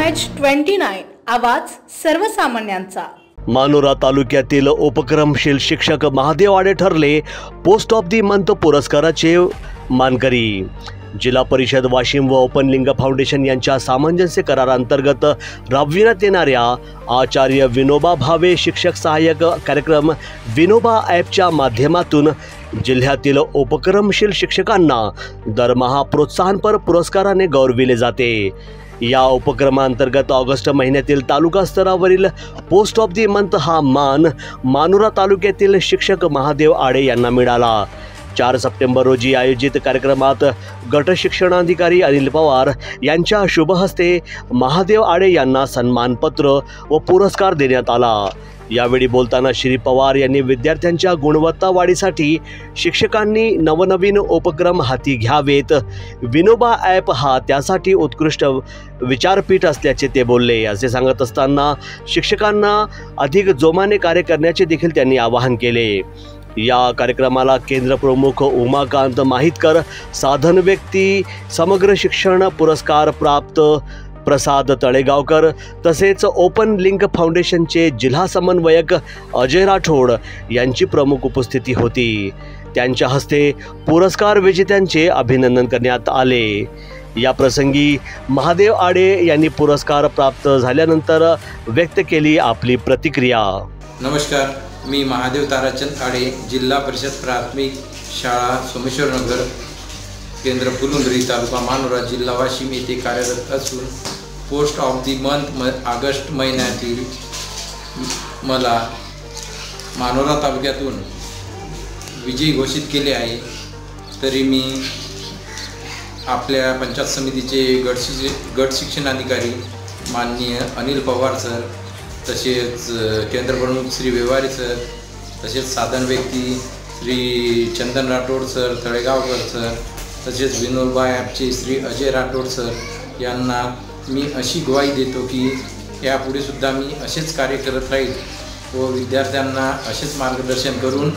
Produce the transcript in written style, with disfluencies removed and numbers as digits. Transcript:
MH29 आवाज सर्वसामान्यांचा। मानोरा तालुक्यातील उपक्रमशील शिक्षक महादेव आडे ठरले पोस्ट ऑफ दी मंथ पुरस्काराचे मानकरी। जिल्हा परिषद वाशिम व ओपन लिंग फाउंडेशन यांच्या सामंजस्य करारांतर्गत राबविण्यात येणाऱ्या आचार्य विनोबा भावे शिक्षक सहाय्यक कार्यक्रम विनोबा ॲपच्या माध्यमातून जिल्ह्यातील उपक्रमशील शिक्षकांना दरमहा प्रोत्साहनपर पुरस्काराने गौरविले जाते। या उपक्रमांतर्गत ऑगस्ट महिन्यातील तालुका स्तरावरील पोस्ट ऑफ दी मंथ हा मान मानोरा तालुक्यातील शिक्षक महादेव आडे यांना मिळाला। 4 सप्टेंबर रोजी आयोजित कार्यक्रमात गट शिक्षणाधिकारी अनिल पवार यांच्या शुभहस्ते महादेव आडे यांना सन्मानपत्र व पुरस्कार देण्यात आला। यावेळी बोलताना श्री पवार यांनी विद्यार्थ्यांच्या गुणवत्ता वाढीसाठी शिक्षकांनी नवनवीन उपक्रम हाती घ्यावेत। विनोबा ॲप हा त्यासाठी उत्कृष्ट विचारपीठ असल्याचे ते बोलले। असे सांगत असताना शिक्षकांना अधिक जोमाने कार्य करण्याचे देखील त्यांनी आवाहन केले। या कार्यक्रमाला केंद्र प्रमुख उमाकांत माहितकर, साधन व्यक्ती समग्र शिक्षण पुरस्कार प्राप्त प्रसाद तळेगावकर तसेच ओपन लिंक फाउंडेशनचे जिल्हा समन्वयक अजय राठोड यांची प्रमुख उपस्थिती होती। त्यांच्या हस्ते पुरस्कार विजेत्यांचे अभिनंदन करण्यात आले। या प्रसंगी महादेव आडे यांनी पुरस्कार प्राप्त झाल्यानंतर व्यक्त केली आपली प्रतिक्रिया। नमस्कार, मी महादेव ताराचंद आडे, जिल्हा परिषद प्राथमिक शाळा सोमेश्वर नगर, केंद्र फुलुंद्री, तालुका मानोरा, जिल्हा वाशिम येथे कार्यरत असून post of the month August महिन्यातील मला मानोरा तालुक्यातून विजयी घोषित केले आहे। तरी मी आपल्या पंचायत समितीचे गट शिक्षणाधिकारी माननीय अनिल पवार सर, तसेच केंद्र प्रमुख श्री व्यवहारी सर, तसेच साधन व्यक्ती श्री चंदन राठोड सर, तळेगावकर सर, तसेच विनोबा ॲपचे श्री अजय राठोड सर यांना मी अशी ग्वाही देतो की यापुढे सुद्धा मी असेच कार्य करत राहील व विद्यार्थ्यांना असेच मार्गदर्शन करून